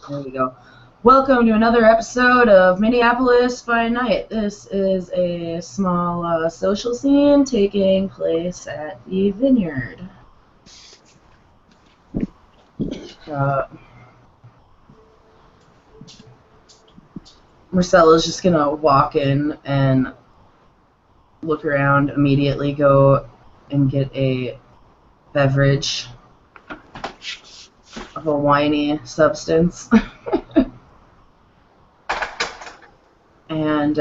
There we go. Welcome to another episode of Minneapolis by Night. This is a small social scene taking place at the Vineyard. Myrcella's just gonna walk in and look around, immediately go and get a beverage of a winey substance. And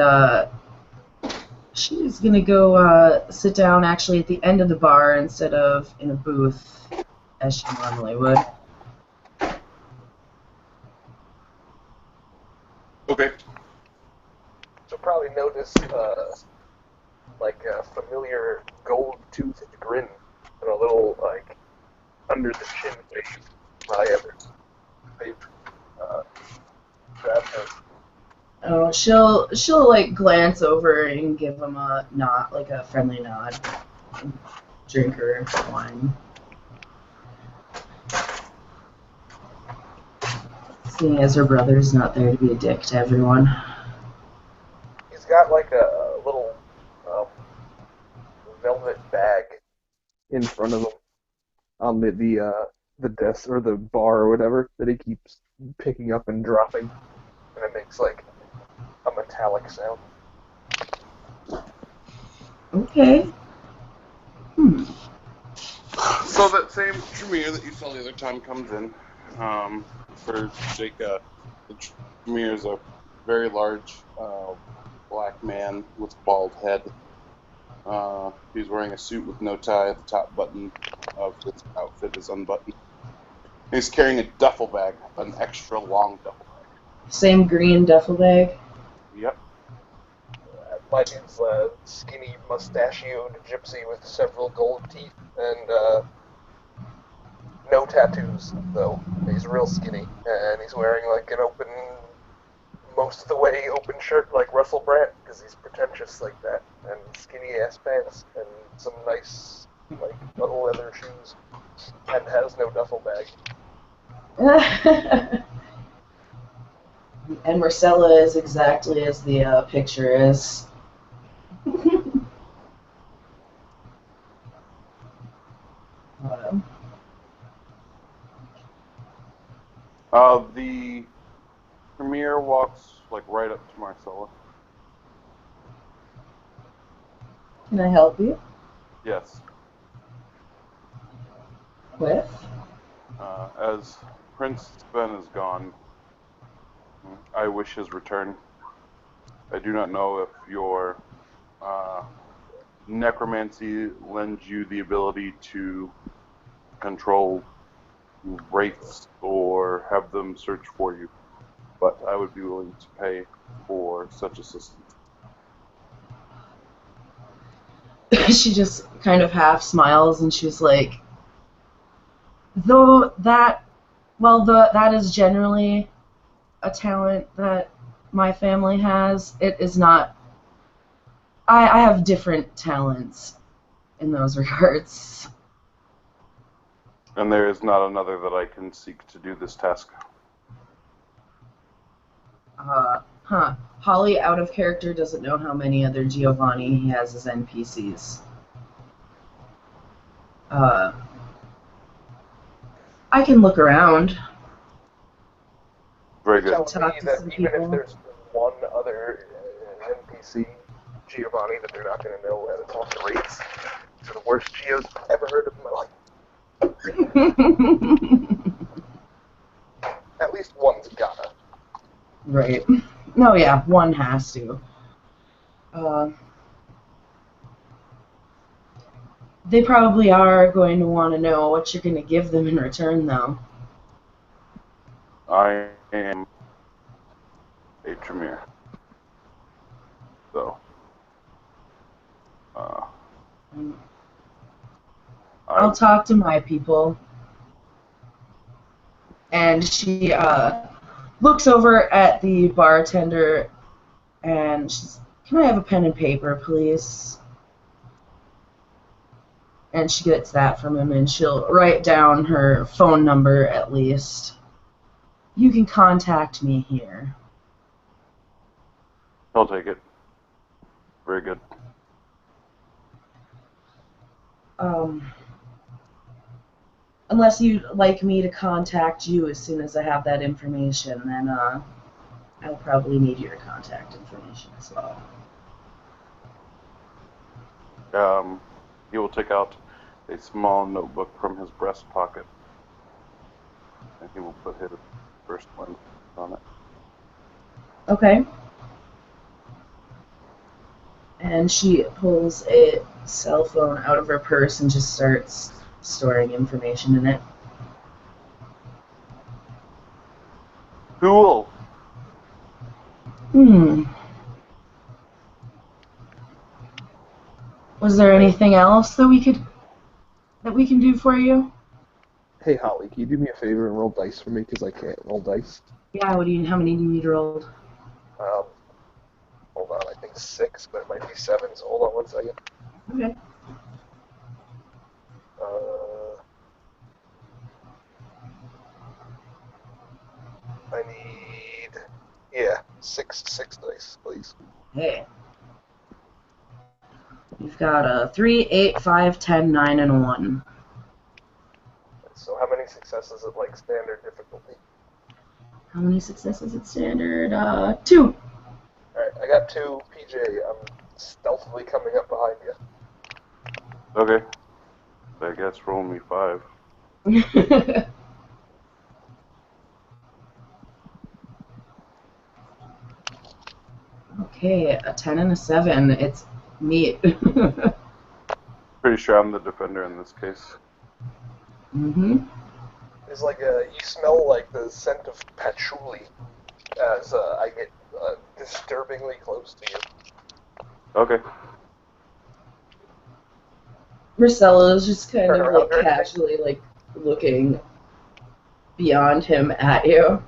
she's gonna go sit down actually at the end of the bar instead of in a booth as she normally would. Okay. You'll probably notice like a familiar gold-toothed grin and a little like under the chin face. Oh, she'll like glance over and give him a nod, like a friendly nod, and drink her wine. Seeing as her brother's not there to be a dick to everyone. He's got like a little velvet bag in front of him on the desk or the bar or whatever that he keeps picking up and dropping, and it makes like a metallic sound. Okay. So that same Tremere that you saw the other time comes in. For Jake, the Tremere is a very large black man with a bald head. He's wearing a suit with no tie. The top button of his outfit is unbuttoned. He's carrying a duffel bag, an extra long duffel bag. Same green duffel bag. Yep. My dude's a skinny, mustachioed gypsy with several gold teeth and no tattoos, though. He's real skinny, and he's wearing like an open, most of the way open shirt like Russell Brand, because he's pretentious like that, and skinny ass pants, and some nice like little leather shoes, and has no duffel bag. And Myrcella is exactly as the picture is. The Tremere walks like right up to Myrcella. Can I help you? Yes. With? As Prince Sven is gone, I wish his return. I do not know if your necromancy lends you the ability to control wraiths or have them search for you, but I would be willing to pay for such assistance. She just kind of half smiles and she's like, that is generally a talent that my family has. It is not. I have different talents in those regards. And there is not another that I can seek to do this task. Holly, out of character, doesn't know how many other Giovanni he has as NPCs. I can look around. Very good. Tell me that even if there's one other NPC Giovanni that they're not going to know how to talk to wraiths. These are the worst Geos I've ever heard of in my life. At least one's gotta. Right. No, yeah, one has to. They probably are going to want to know what you're going to give them in return, though. I am a Tremere. So, I'll talk to my people. And she looks over at the bartender and she's, can I have a pen and paper, please? And she gets that from him and she'll write down her phone number at least. You can contact me here. I'll take it. Very good. Unless you'd like me to contact you as soon as I have that information, then I'll probably need your contact information as well. He will take out a small notebook from his breast pocket, and he will put his first one on it. Okay. And she pulls a cell phone out of her purse and just starts storing information in it. Cool. Was there anything else that we can do for you? Hey, Holly, can you do me a favor and roll dice for me? Because I can't roll dice. Yeah, how many do you need rolled? Hold on, I think 6, but it might be 7, so hold on one second. Okay. I need, 6 dice, please. Hey. You've got a 3, 8, 5, 10, 9, and 1. So how many successes at, like, standard difficulty? How many successes at standard? 2. Alright, I got 2. PJ, I'm stealthily coming up behind you. Okay. I guess roll me 5. Okay, a 10 and a 7. It's neat. Pretty sure I'm the defender in this case. Mm-hmm. There's like you smell like the scent of patchouli as I get disturbingly close to you. Okay. Myrcella is just kind Turn of around, like casually like looking beyond him at you.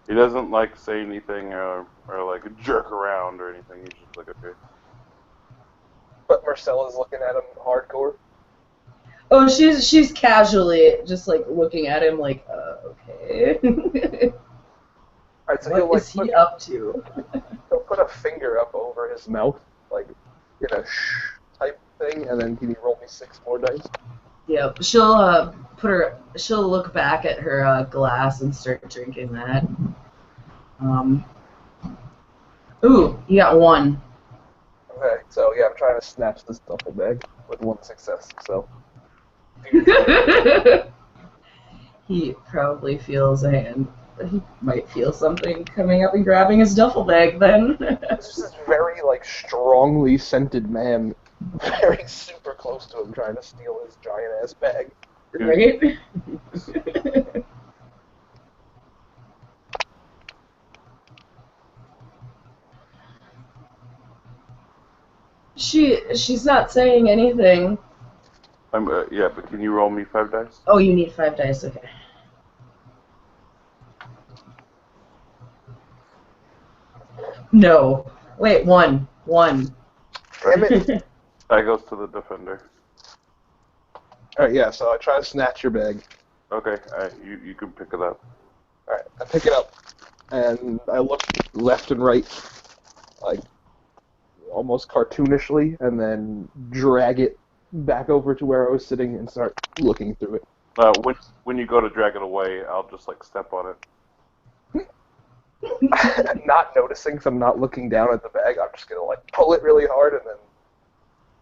He doesn't like say anything or like jerk around or anything. He's just like, okay. But Myrcella's looking at him hardcore. Oh, she's casually just like looking at him like, okay. Alright, so What is he up to? He'll put a finger up over his mouth, like in a shh type thing, and then can you roll me 6 more dice? Yep, she'll look back at her glass and start drinking that. Ooh, you got 1. Okay, so yeah, I'm trying to snatch this duffel bag with 1 success, so. He probably feels a hand. He might feel something coming up and grabbing his duffel bag then. There's just this very, like, strongly scented man very super close to him trying to steal his giant-ass bag. Right? She's not saying anything. Yeah, but can you roll me 5 dice? Oh, you need 5 dice, okay. No. Wait, 1. 1. Damn it. That goes to the defender. Alright, yeah, so I try to snatch your bag. Okay, you can pick it up. Alright, I pick it up, and I look left and right, like, almost cartoonishly, and then drag it back over to where I was sitting and start looking through it. When you go to drag it away, I'll just, like, step on it. Not noticing, because I'm not looking down at the bag, I'm just going to, like, pull it really hard and then,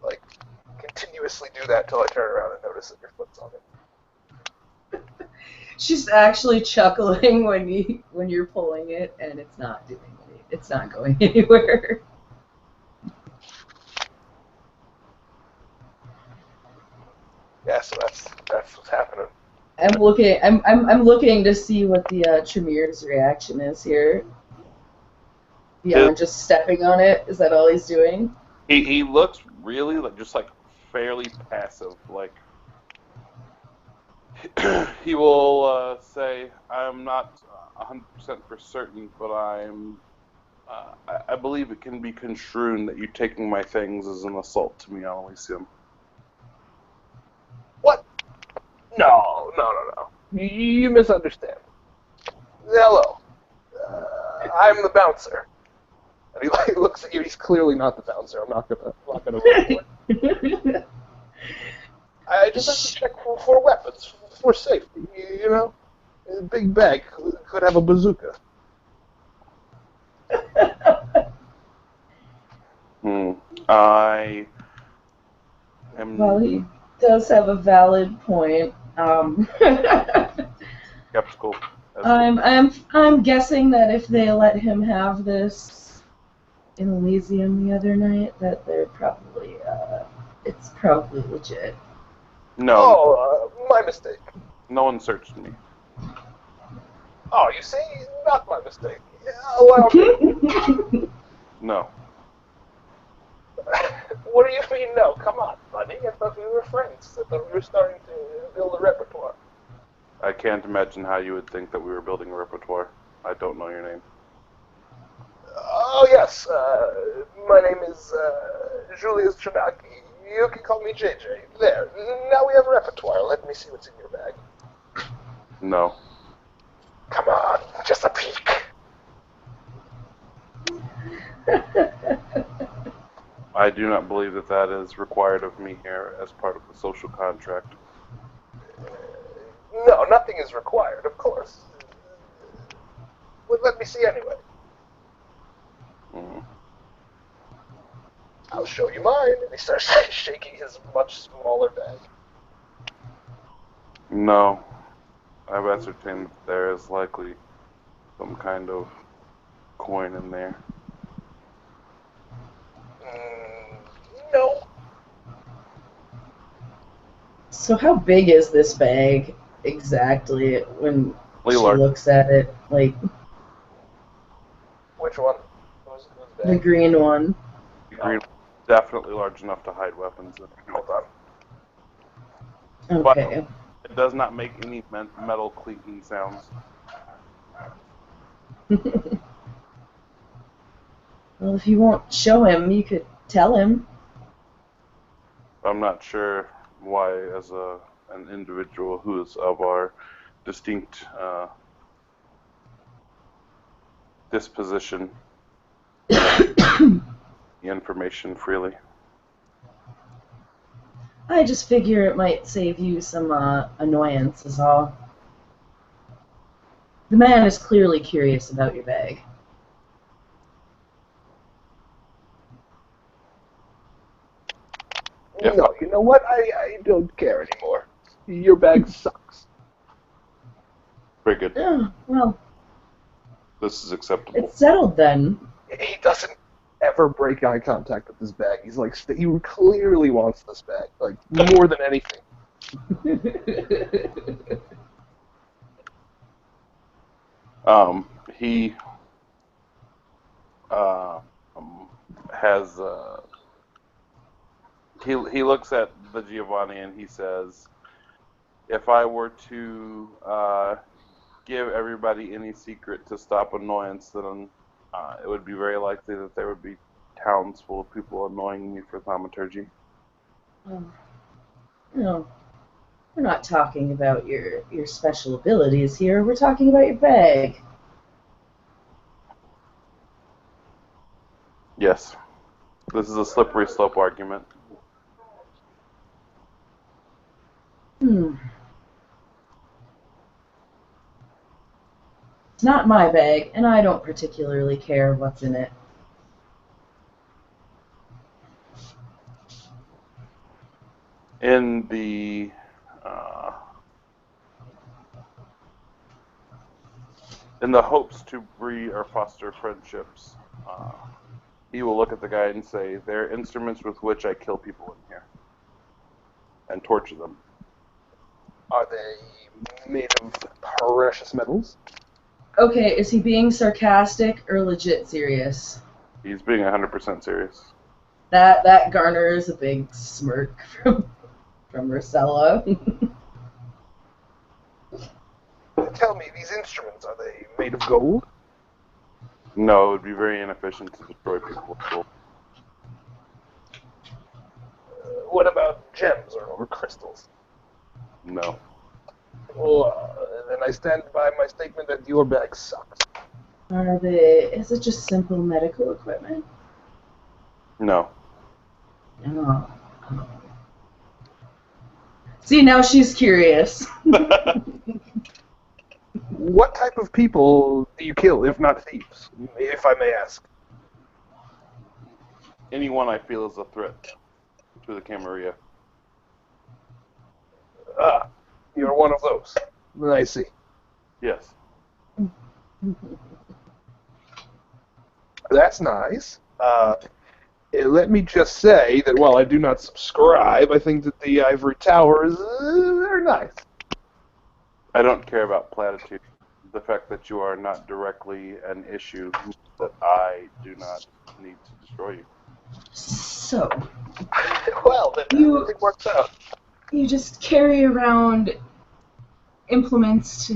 like, continuously do that till I turn around and notice that your foot's on it. She's actually chuckling when you're pulling it, and it's not going anywhere. Yeah, so that's what's happening. I'm looking to see what the Tremere's reaction is here. Beyond just stepping on it, is that all he's doing? He looks really just fairly passive. Like he will say, "I'm not 100% for certain, but I believe it can be construed that you taking my things is an assault to me, Elysium." What? No. You misunderstand. Hello. I'm the bouncer. And he like, looks at you. He's clearly not the bouncer. I'm not gonna go for it. I just have to check for weapons, for safety. You know, a big bag could have a bazooka. I am Well, he does have a valid point. skeptical. I'm guessing that if they let him have this in Elysium the other night, that they're probably it's probably legit. No, Oh, my mistake. no one searched me. Oh, you see, not my mistake. Allow me. No. What do you mean, no? Come on, buddy. I thought we were friends. I thought we were starting to build a repertoire. I can't imagine how you would think that we were building a repertoire. I don't know your name. Oh, yes. My name is Julius Trinaki. You can call me JJ. There. Now we have a repertoire. Let me see what's in your bag. No. Come on. Just a peek. I do not believe that that is required of me here as part of the social contract. No, nothing is required, of course. Well, let me see anyway. Mm. I'll show you mine. And he starts shaking his much smaller bag. No. I've ascertained that there is likely some kind of coin in there. No. So how big is this bag exactly when she Large. looks at it? Like Which one? Who's bag? the green one. The green definitely large enough to hide weapons in. Hold on. Okay. It does not make any metal clinking sounds. Well, if you won't show him, you could tell him. I'm not sure why, as an individual who is of our distinct disposition, the information freely. I just figure it might save you some annoyance is all. The man is clearly curious about your bag. No, you know what? I don't care anymore. Your bag sucks. Very good. Oh, well, This is acceptable. it's settled then. He doesn't ever break eye contact with this bag. He's like, he clearly wants this bag, like, more than anything. He has he looks at the Giovanni and he says, if I were to give everybody any secret to stop annoyance, then it would be very likely that there would be towns full of people annoying me for thaumaturgy. No, we're not talking about your special abilities here. We're talking about your bag. Yes. This is a slippery slope argument. It's not my bag, and I don't particularly care what's in it. In the hopes to breed or foster friendships, he will look at the guy and say, there are instruments with which I kill people in here and torture them. Are they made of precious metals? Okay, is he being sarcastic or legit serious? He's being 100% serious. That garners a big smirk from Myrcella. Tell me, these instruments, are they made of gold? No, it would be very inefficient to destroy people with gold. What about gems or crystals? No. Then I stand by my statement that your bag sucks. Is it just simple medical equipment? No. Oh. See, now she's curious. What type of people do you kill, if not thieves, if I may ask? Anyone I feel is a threat to the Camarilla. Ah, you're one of those. I see. Yes. That's nice. Let me just say that while I do not subscribe, I think that the Ivory Tower is very nice. I don't care about platitude. The fact that you are not directly an issue means that I do not need to destroy you. So, Well, then everything works out. you just carry around implements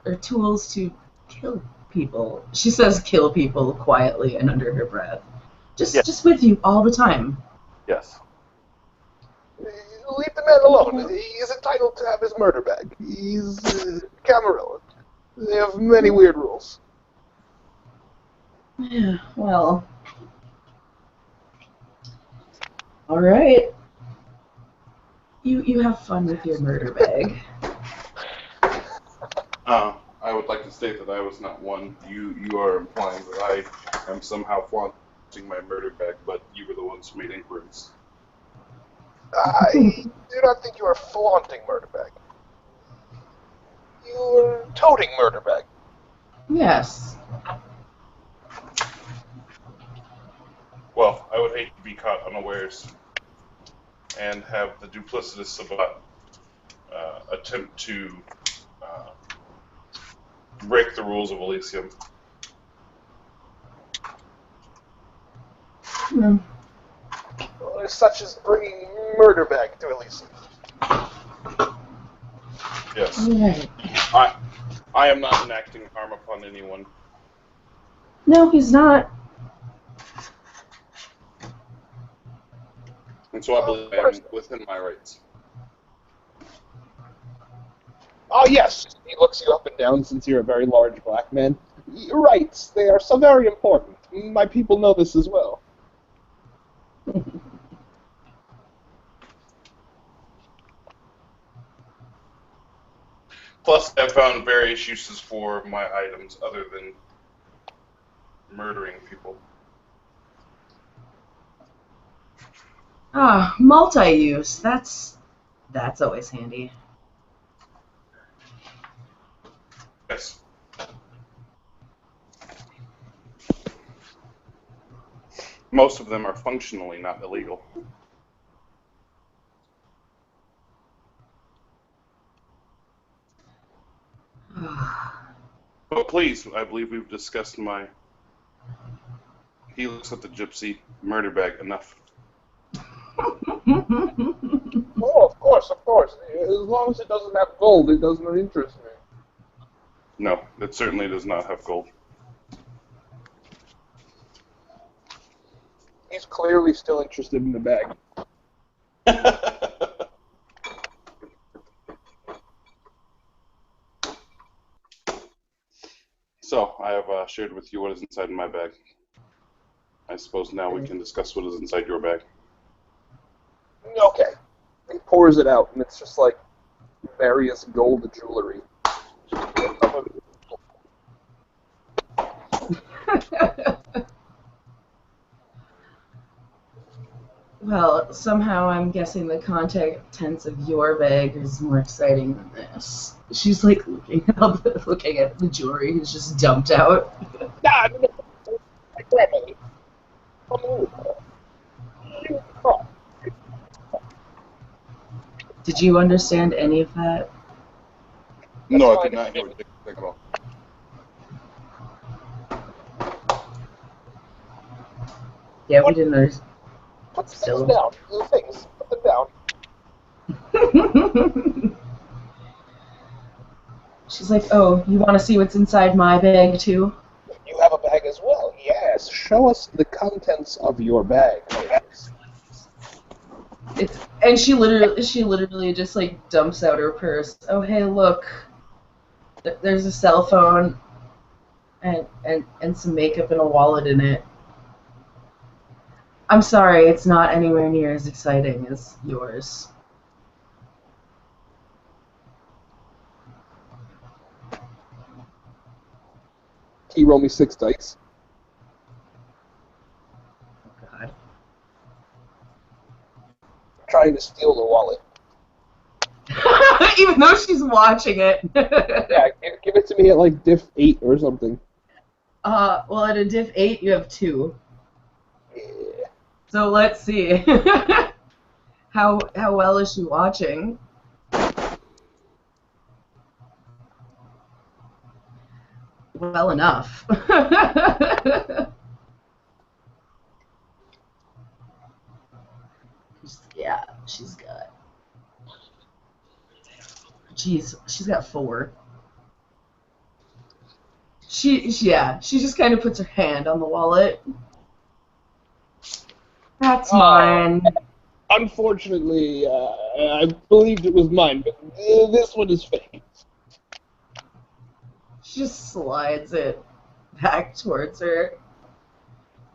or tools to kill people. She says kill people quietly and under her breath. Just with you all the time. Yes. Leave the man alone. He is entitled to have his murder bag. He's Camarilla. They have many weird rules. Yeah, well. Alright. You have fun with your murder bag. I would like to state that I was not one. You are implying that I am somehow flaunting my murder bag, but you were the ones who made inquiries. I do not think you are flaunting murder bag. You are toting murder bag. Yes. Well, I would hate to be caught unawares and have the duplicitous Sabat attempt to break the rules of Elysium. Such as bringing murder bag to Elysium. Yes. Right. I am not enacting harm upon anyone. No, he's not. And so I believe I am within my rights. Oh, yes. He looks you up and down since you're a very large black man. Rights, they are so very important. My people know this as well. Plus, I found various uses for my items other than murdering people. Ah, multi-use. That's always handy. Yes. Most of them are functionally not illegal. But please, I believe we've discussed my... He looks at the gypsy murder bag enough. Oh, of course. As long as it doesn't have gold, it does not interest me. No, it certainly does not have gold. He's clearly still interested in the bag. So, I have shared with you what is inside my bag. I suppose now we can discuss what is inside your bag. Okay. He pours it out, and it's just like various gold jewelry. Well, somehow I'm guessing the contents of your bag is more exciting than this. She's like looking at the jewelry he's just dumped out. Did you understand any of that? No, I did not hear what you said at all. Yeah, we didn't understand. Put the things down. The things. Put them down. She's like, oh, you want to see what's inside my bag, too? You have a bag as well? Yes. Show us the contents of your bag. And she literally just like dumps out her purse. Oh hey, look, there's a cell phone and some makeup and a wallet in it. I'm sorry, it's not anywhere near as exciting as yours. Can you roll me 6 dice? Oh God. Trying to steal the wallet. Even though she's watching it. Yeah, give it to me at like diff 8 or something. Well, at a diff 8, you have 2. Yeah. So let's see. How well is she watching? Well enough. Yeah, she's got. Jeez, she's got 4. She just kind of puts her hand on the wallet. That's mine. Unfortunately, I believed it was mine, but this one is fake. She just slides it back towards her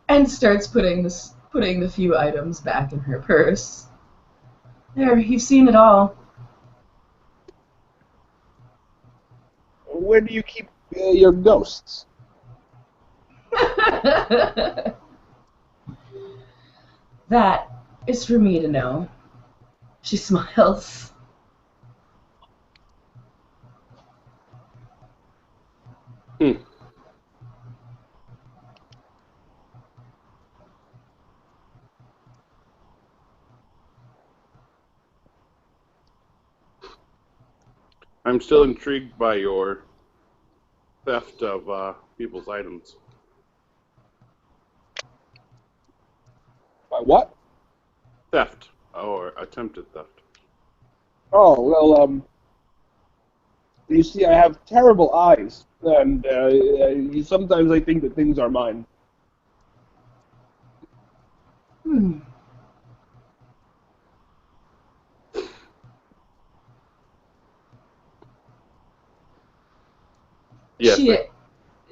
and starts putting the few items back in her purse. There, you've seen it all. Where do you keep your ghosts? That is for me to know. She smiles. I'm still intrigued by your theft of people's items. By what? Theft or attempted theft. Oh, well, you see, I have terrible eyes, and sometimes I think that things are mine. Yes.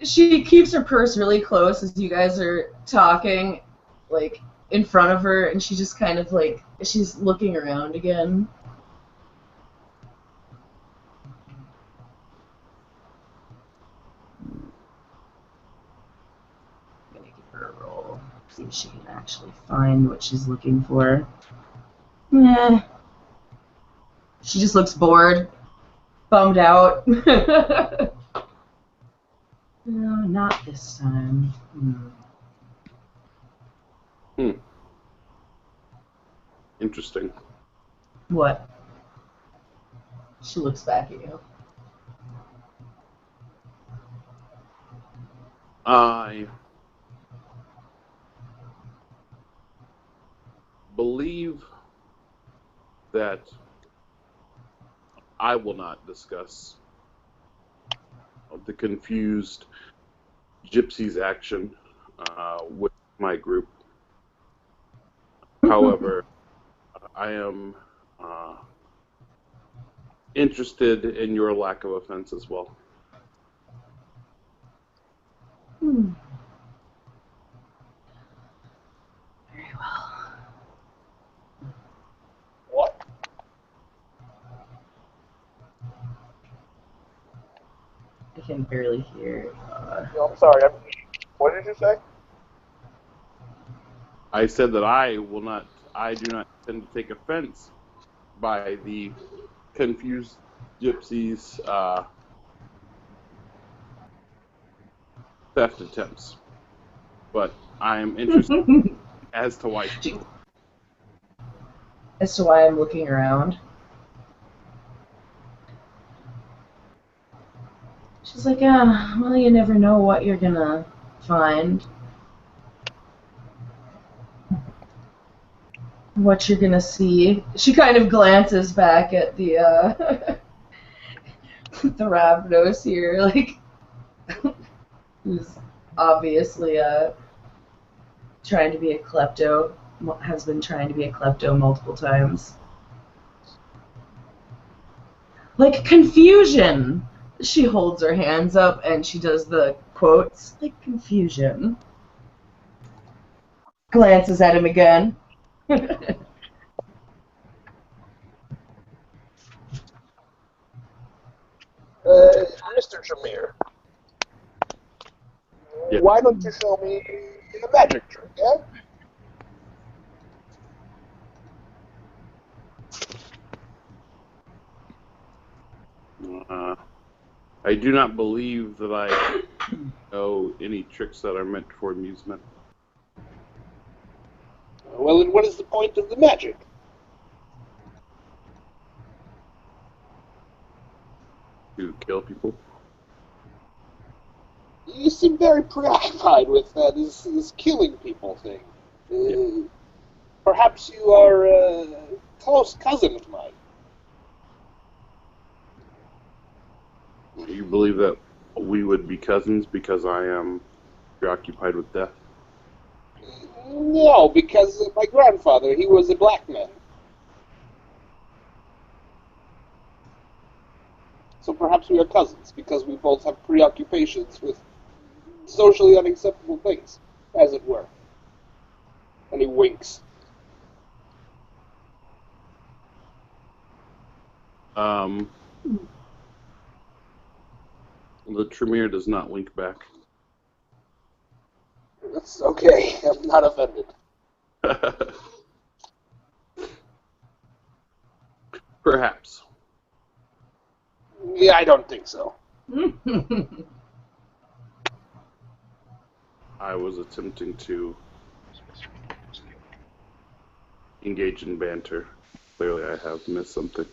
She keeps her purse really close as you guys are talking, like in front of her, and she just kind of like she's looking around again. I'm gonna give her a roll, see if she can actually find what she's looking for. Nah. She just looks bored, bummed out. No, not this time. Interesting. What? She looks back at you. I believe that I will not discuss the confused gypsy's action with my group. However, I am interested in your lack of offense as well. Very well. What? I can barely hear. No, I'm sorry. What did you say? I said that I do not tend to take offense by the confused gypsies' theft attempts, but I am interested as to why. As to why I'm looking around. She's like, well, you never know what you're gonna find. What you're gonna see. She kind of glances back at the the Ravnos here, like who's obviously trying to be a klepto. has been trying to be a klepto multiple times. Like confusion. She holds her hands up and she does the quotes. Like confusion. Glances at him again. Mr. Tremere, Yeah. why don't you show me a magic trick, eh? I do not believe that I know any tricks that are meant for amusement. Well, then what is the point of the magic? To kill people. You seem very preoccupied with this killing people thing. Perhaps you are a close cousin of mine. You believe that we would be cousins because I am preoccupied with death? No, because my grandfather, he was a black man. So perhaps we are cousins, because we both have preoccupations with socially unacceptable things, as it were. And he winks. The Tremere does not wink back. That's okay, I'm not offended. Perhaps. Yeah, I don't think so. I was attempting to engage in banter. Clearly I have missed something.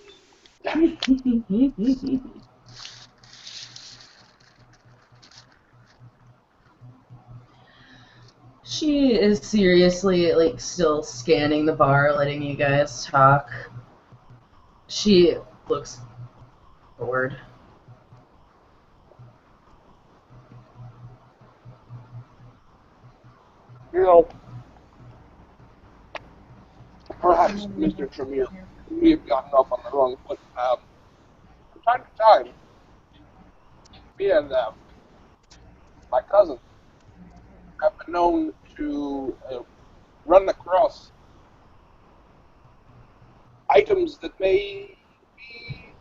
She is seriously, like, still scanning the bar, letting you guys talk. She looks bored. You know, perhaps, Mr. Tremere, we have gotten off on the wrong foot. From time to time, me and my cousin have been known to run across items that may be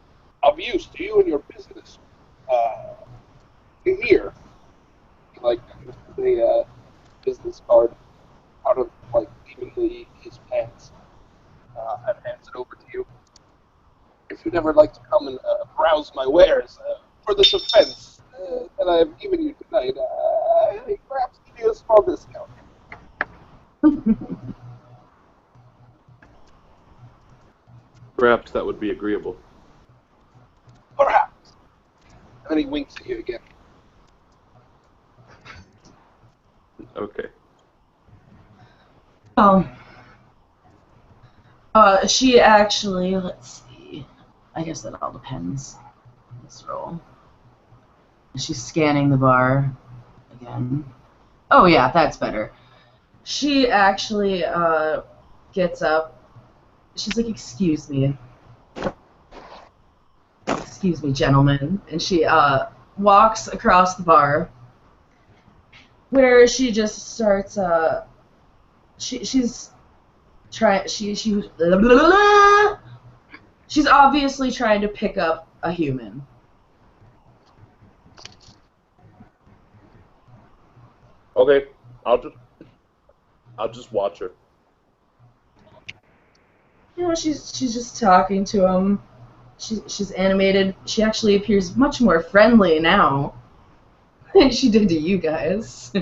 of use to you and your business. Here, like the business card out of like seemingly his pants, and hands it over to you. If you'd ever like to come and browse my wares for this offense that I have given you tonight, perhaps give you a small discount. Perhaps that would be agreeable. Perhaps. And then he winks at you again. Okay. She actually, let's see. I guess that all depends on this roll. She's scanning the bar again. Oh yeah, that's better. She actually gets up. She's like, "Excuse me, gentlemen," and she walks across the bar, where she just starts. She's trying. She's obviously trying to pick up a human. Okay. I'll just watch her. You know, she's just talking to him. She's animated. She actually appears much more friendly now than she did to you guys.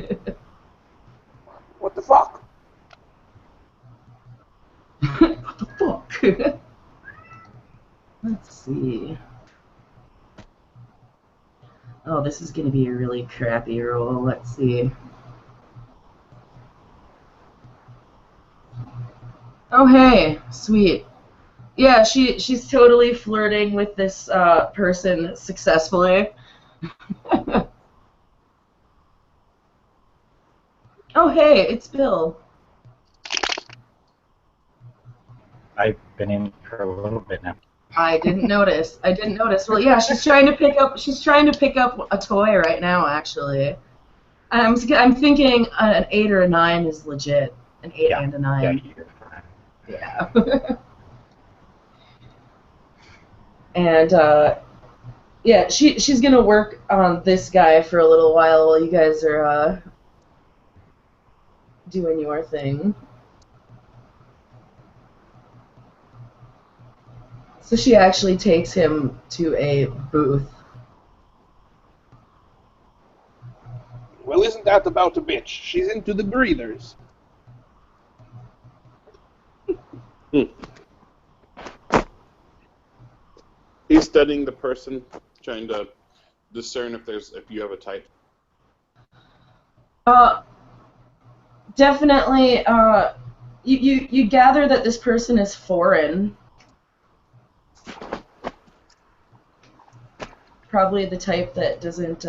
What the fuck? What the fuck? Let's see. Oh, this is gonna be a really crappy roll. Let's see. Oh, hey, sweet. Yeah, she's totally flirting with this person successfully. Oh, hey, it's Bill. I've been in for a little bit now. I didn't notice. Well, yeah, she's trying to pick up a toy right now. Actually, I'm thinking an 8 or a 9 is legit. An 8 and a 9. You're fine. Yeah. And yeah, she's gonna work on this guy for a little while you guys are doing your thing. So she actually takes him to a booth. Well, isn't that about a bitch? She's into the breathers. He's studying the person, trying to discern if you have a type. Definitely. You gather that this person is foreign. Probably the type that doesn't.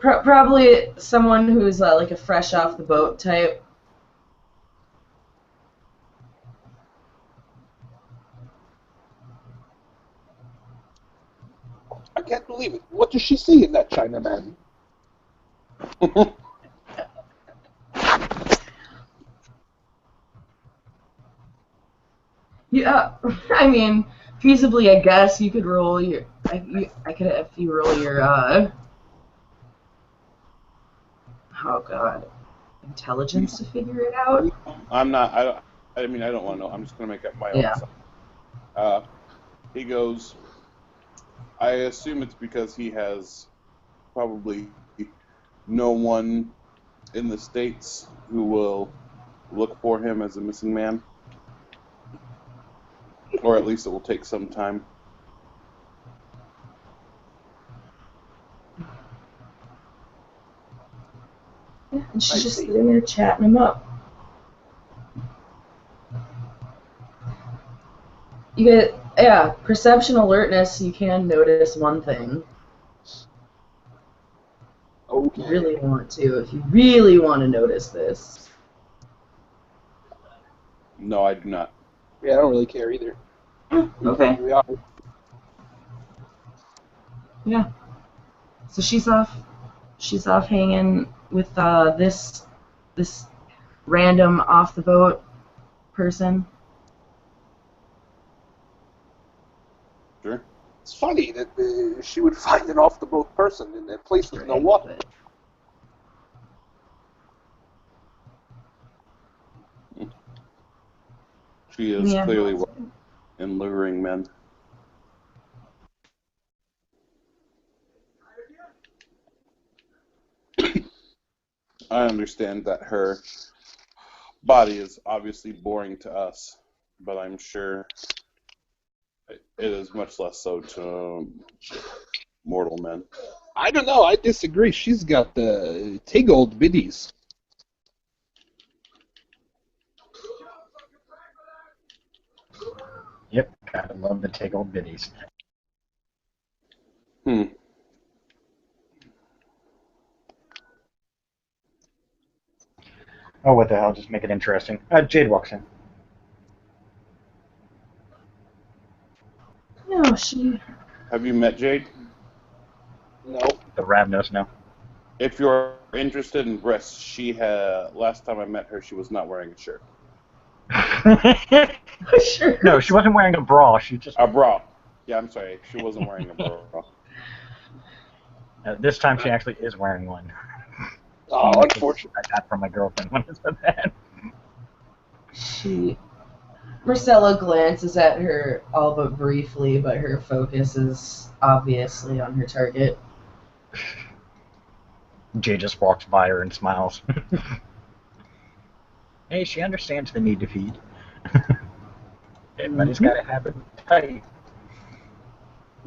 Probably someone who's like a fresh off the boat type. I can't believe it. What does she see in that Chinaman? Yeah, I mean, feasibly, I guess you could roll your. I could have you roll your. Oh God, intelligence to figure it out. I'm not. I don't want to know. I'm just gonna make up my own stuff. He goes. I assume it's because he has probably no one in the States who will look for him as a missing man. Or at least it will take some time. Yeah, and she's just sitting there chatting him up. You get, perception alertness, you can notice one thing. Okay. If you really want to notice this. No, I do not. Yeah, I don't really care either. Okay. We are. Yeah. So she's off hanging with this random off the boat person. Sure. It's funny that she would find an off-the-boat person in a place with no water. She is clearly in luring men. I understand that her body is obviously boring to us, but I'm sure it is much less so to mortal men. I don't know. I disagree. She's got the tig-old biddies. Yep, gotta love the take old biddies. Oh, what the hell? Just make it interesting. Jade walks in. No, she. Have you met Jade? No. The Ravnos now. If you're interested in breasts, last time I met her, she was not wearing a shirt. Sure. No, she wasn't wearing a bra. She just a bra. Yeah, I'm sorry, she wasn't wearing a bra. This time she actually is wearing one. Oh, unfortunately. I got from my girlfriend when I said that. Myrcella glances at her all but briefly, but her focus is obviously on her target. Jay just walks by her and smiles. Hey, she understands the need to feed. Everybody's got to have it tight.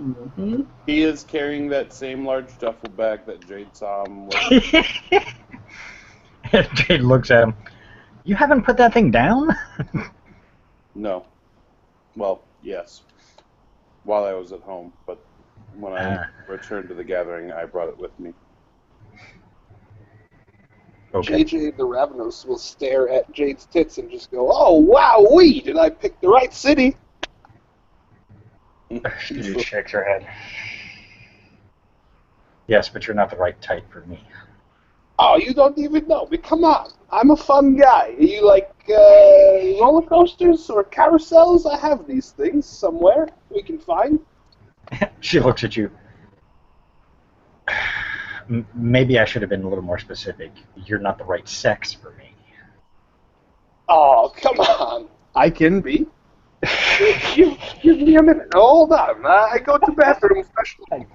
Mm-hmm. He is carrying that same large duffel bag that Jade saw him with. Jade looks at him. You haven't put that thing down? No. Well, yes. While I was at home, but when I returned to the gathering, I brought it with me. Okay. JJ the Ravnos will stare at Jade's tits and just go, "Oh, wow-wee, did I pick the right city?" She just shakes her head. Yes, but you're not the right type for me. Oh, you don't even know me. Come on. I'm a fun guy. You like roller coasters or carousels? I have these things somewhere we can find. She looks at you. Maybe I should have been a little more specific. You're not the right sex for me. Oh, come on. I can be. Give me a minute. Hold on. I go to bathroom specially.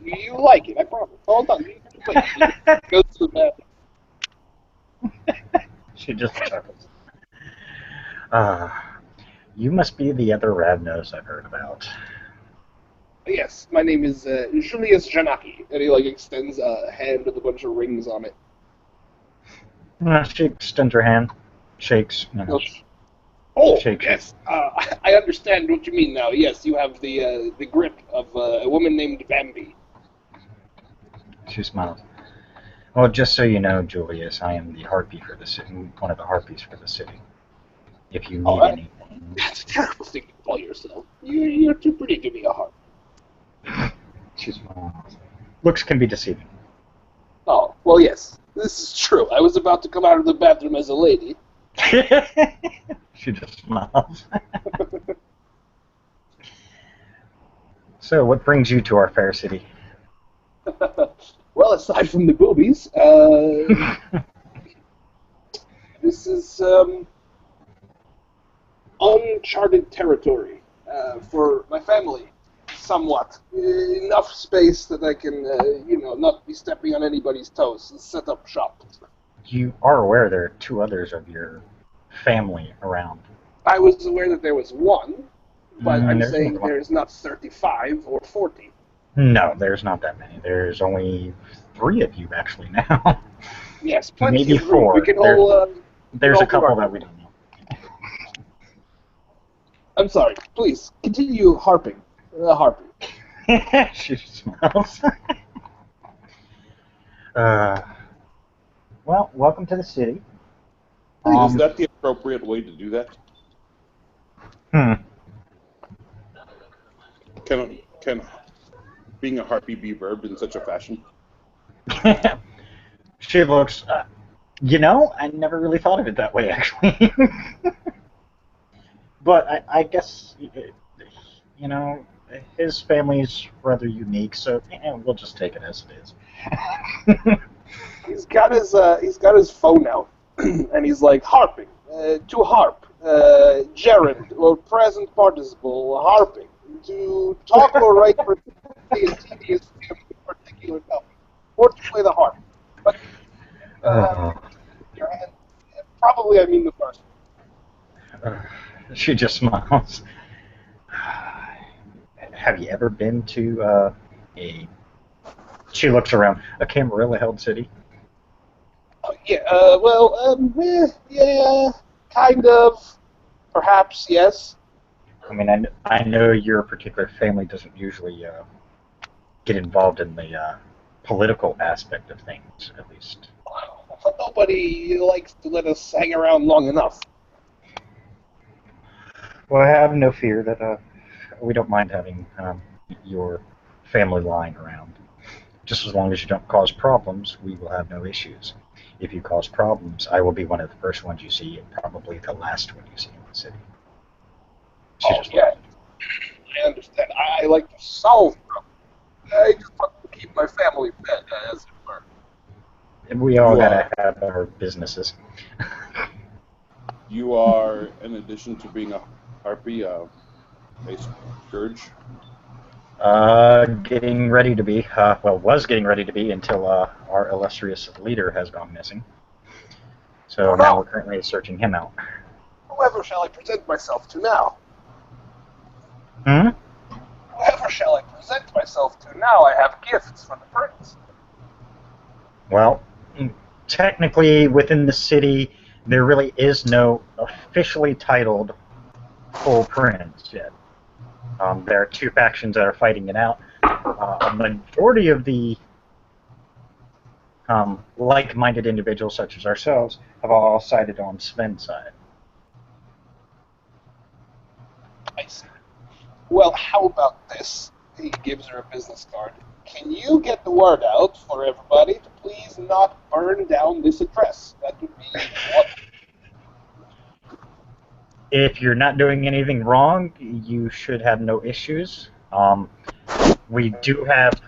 You like it, I promise. Hold on. Wait. Go to the bathroom. She just chuckles. You must be the other Ravnos I've heard about. Yes, my name is Julius Janaki. And he extends a hand with a bunch of rings on it. She extends her hand, shakes, Oh, shakes yes. I understand what you mean now. Yes, you have the grip of a woman named Bambi. She smiles. Well, just so you know, Julius, I am the harpy for the city, one of the harpies for the city. If you need anything. That's a terrible thing to call yourself. You're too pretty to be a harp. She smiles. Looks can be deceiving. Oh, well, yes. This is true. I was about to come out of the bathroom as a lady. She just smiles. So, what brings you to our fair city? Well, aside from the boobies, this is uncharted territory for my family. Somewhat. Enough space that I can, not be stepping on anybody's toes and set up shop. You are aware there are two others of your family around. I was aware that there was one, but I'm There's saying another one. there's not 35 or 40. No, there's not that many. There's only 3 of you actually now. Yes, plenty Maybe of room. 4. We can all, There's all a couple do our- that we don't know. I'm sorry. Please, continue harping. Harping. She smiles. Well, welcome to the city. Is that the appropriate way to do that? Can being a harpy be verbed in such a fashion? She looks. I never really thought of it that way, actually. But I guess, his family's rather unique, so we'll just take it as it is. He's got his phone out, and he's like harping. To harp. Gerund or present participle harping. To talk or write for a tedious particular topic, or to play the harp. But your hand, probably I mean the first. She just smiles. Have you ever been to She looks around. A Camarilla-held city? Yeah, kind of. Perhaps, yes. I mean, I know your particular family doesn't usually get involved in the political aspect of things, at least. Nobody likes to let us hang around long enough. Well, I have no fear that we don't mind having your family lying around. Just as long as you don't cause problems, we will have no issues. If you cause problems, I will be one of the first ones you see, and probably the last one you see in the city. I understand. I like to solve problems. I just want to keep my family fed, as it were. And we all gotta have our businesses. You are, in addition to being a harpy, a scourge? Getting ready to be. Was getting ready to be until our illustrious leader has gone missing. So now we're currently searching him out. Whoever shall I present myself to now? Whoever shall I present myself to now? I have gifts for the prince. Well, technically within the city, there really is no officially titled full prince yet. There are 2 factions that are fighting it out. A majority of the like-minded individuals such as ourselves have all sided on Sven's side. I see. Well, how about this? He gives her a business card. Can you get the word out for everybody to please not burn down this address? That would be wonderful. If you're not doing anything wrong, you should have no issues. We do have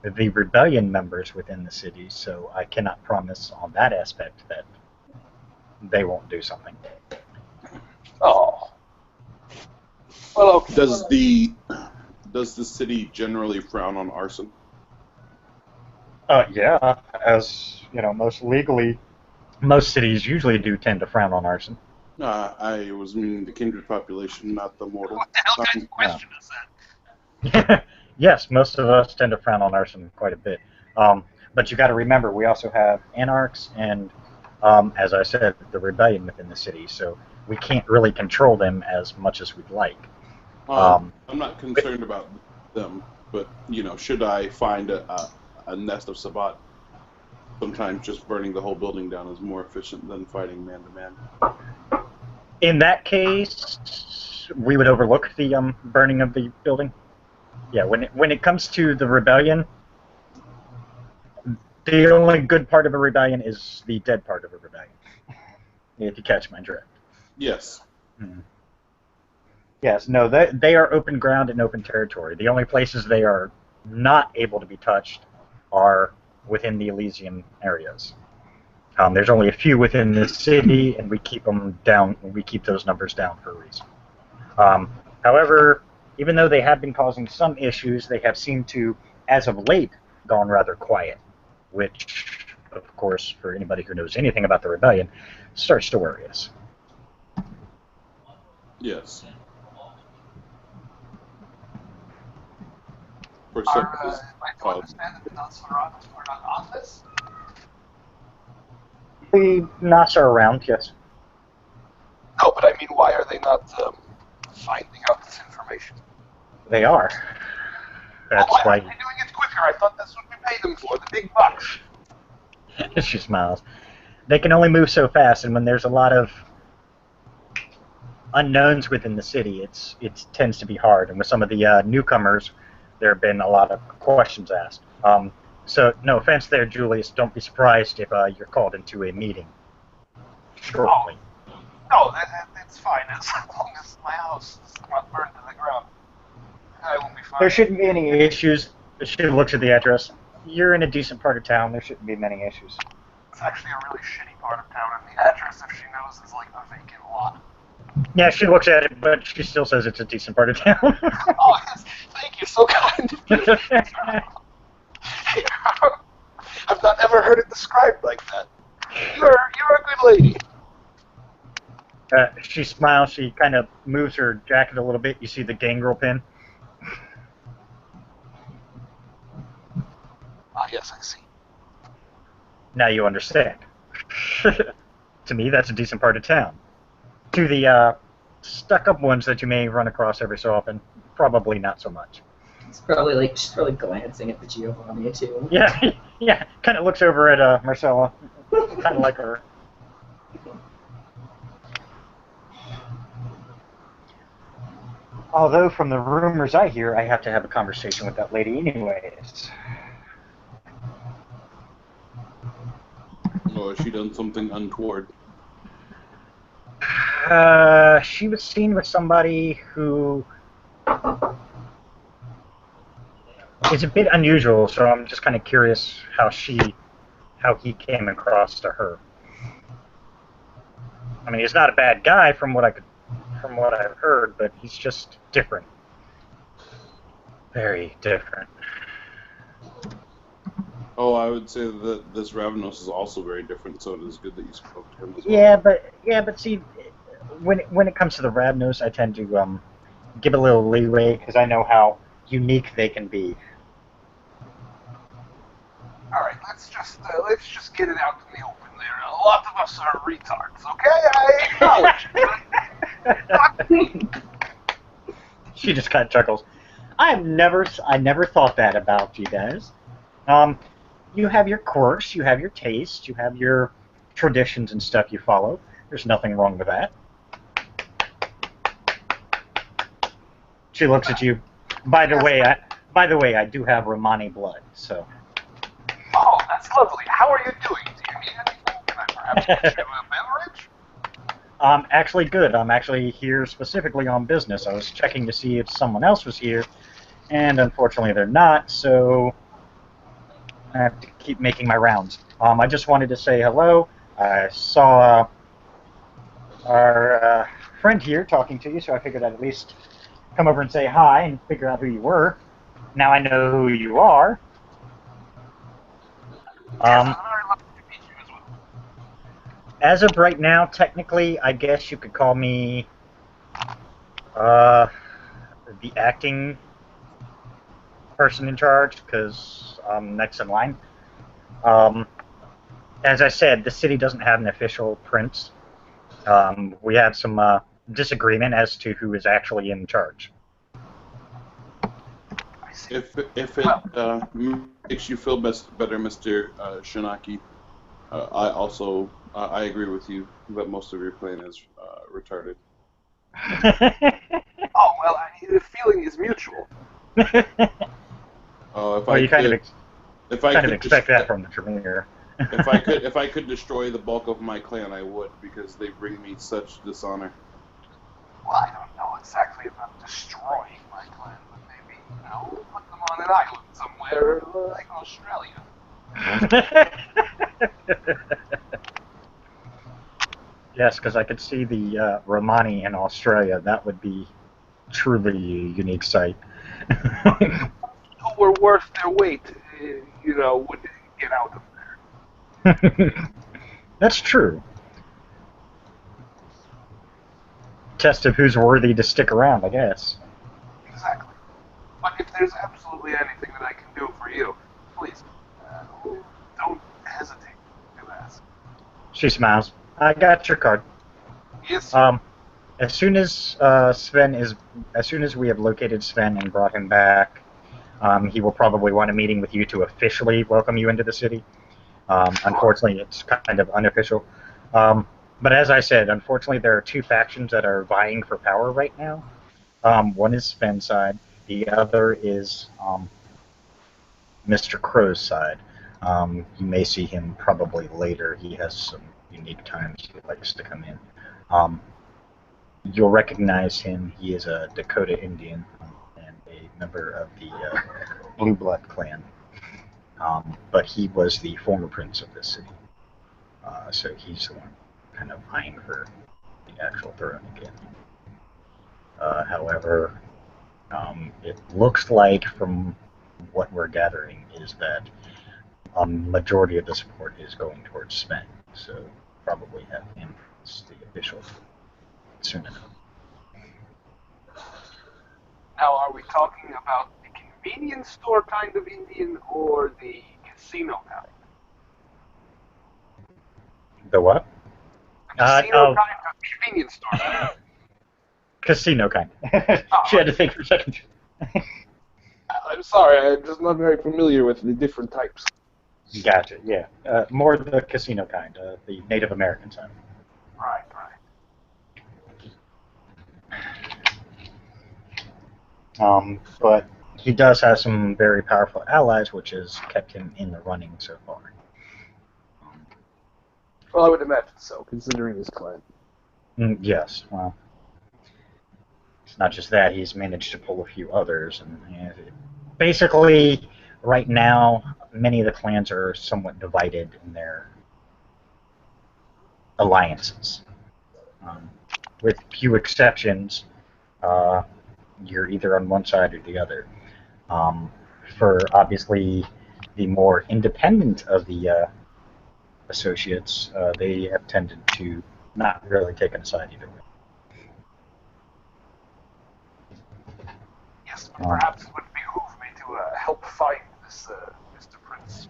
the rebellion members within the city, so I cannot promise on that aspect that they won't do something. Oh. Well, okay. Does the city generally frown on arson? Yeah, as you know, most cities usually do tend to frown on arson. I was meaning the kindred population, not the mortal. What the hell kind of question is that? Yes, most of us tend to frown on arson quite a bit. But you got to remember, we also have anarchs and, as I said, the rebellion within the city. So we can't really control them as much as we'd like. I'm not concerned about them, but should I find a nest of Sabbat, sometimes just burning the whole building down is more efficient than fighting man to man. In that case, we would overlook the burning of the building. Yeah, when it comes to the rebellion, the only good part of a rebellion is the dead part of a rebellion. If you catch my drift. Yes. Hmm. Yes, no, they are open ground and open territory. The only places they are not able to be touched are within the Elysian areas. There's only a few within the city, and we keep them down. We keep those numbers down for a reason. However, even though they have been causing some issues, they have seemed to, as of late, gone rather quiet, which, of course, for anybody who knows anything about the rebellion, starts to worry us. Yes. I do understand that the nuts are not on this. The knots are around, yes. No, but I mean, why are they not finding out this information? They are. That's why why. aren't they doing it quicker? I thought that's what we paid them for, the big bucks. She smiles. They can only move so fast, and when there's a lot of unknowns within the city, it tends to be hard. And with some of the newcomers, there have been a lot of questions asked. So, no offense there, Julius. Don't be surprised if you're called into a meeting shortly. No, that's fine. As long as my house is not burned to the ground, I will be fine. There shouldn't be any issues. She looks at the address. You're in a decent part of town. There shouldn't be many issues. It's actually a really shitty part of town, and the address, if she knows, is like a vacant lot. Yeah, she looks at it, but she still says it's a decent part of town. Oh, yes. Thank you, so kind of you. I've not ever heard it described like that. You're a good lady. She smiles. She kind of moves her jacket a little bit. You see the gangrel pin. Ah, yes, I see. Now you understand. To me, that's a decent part of town. To the stuck-up ones that you may run across every so often, probably not so much. She's probably glancing at the Giovanni too. Yeah. Kind of looks over at Myrcella, kind of like her. Although, from the rumors I hear, I have to have a conversation with that lady anyways. Or has she done something untoward? She was seen with somebody who is a bit unusual, so I'm just kind of curious how he came across to her. I mean, he's not a bad guy from what I've heard, but he's just different. Very different. Oh, I would say that this Ravnos is also very different, so it is good that you spoke to him as well. Yeah, but see, when it comes to the Ravnos, I tend to give a little leeway because I know how unique they can be. All right, let's just get it out in the open there. A lot of us are retards, okay? I acknowledge. She just kind of chuckles. I never thought that about you guys. you have your course, you have your taste, you have your traditions and stuff you follow. There's nothing wrong with that. She looks at you. By the way, I do have Romani blood, so. Oh, that's lovely. How are you doing? Do you need anything? Can I perhaps get you a beverage? I'm actually good. I'm actually here specifically on business. I was checking to see if someone else was here, and unfortunately they're not, so I have to keep making my rounds. I just wanted to say hello. I saw our friend here talking to you, so I figured I'd at least come over and say hi and figure out who you were. Now I know who you are. As of right now, technically, I guess you could call me the acting person in charge, because I'm next in line. As I said, the city doesn't have an official prince. We had some disagreement as to who is actually in charge. If it makes you feel better, Mr. Shinaki, I also I agree with you that most of your plan is retarded. Oh, well, the feeling is mutual. Well, you kind of expect that from the Tremere. if I could destroy the bulk of my clan, I would, because they bring me such dishonor. Well, I don't know exactly about destroying my clan, but maybe, put them on an island somewhere like Australia. Yes, because I could see the Romani in Australia. That would be truly a unique sight. Who were worth their weight, would get out of there. That's true. Test of who's worthy to stick around, I guess. Exactly. But if there's absolutely anything that I can do for you, please, don't hesitate to ask. She smiles. I got your card. Yes. As soon as we have located Sven and brought him back, he will probably want a meeting with you to officially welcome you into the city. Unfortunately, it's kind of unofficial. But as I said, unfortunately, there are two factions that are vying for power right now. One is Sven's side. The other is Mr. Crow's side. You may see him probably later. He has some unique times he likes to come in. You'll recognize him. He is a Dakota Indian and a member of the Blue Blood clan. But he was the former prince of this city. So he's the one kind of vying for the actual throne again. However, it looks like from what we're gathering is that a majority of the support is going towards Sven. So probably have him as the official soon enough. Now, are we talking about the convenience store kind of Indian or the casino kind? The what? Casino kind of convenience store kind. Casino kind. She had to think for a second. I'm sorry, I'm just not very familiar with the different types. Gotcha, yeah. More the casino kind, the Native American side. Right. But he does have some very powerful allies, which has kept him in the running so far. Well, I would imagine so, considering his clan. Yes, well, it's not just that, he's managed to pull a few others. And basically, right now, many of the clans are somewhat divided in their alliances. With few exceptions, you're either on one side or the other. For obviously the more independent of the associates, they have tended to not really take a side either way. Yes, perhaps it would behoove me to help find this Mr. Prince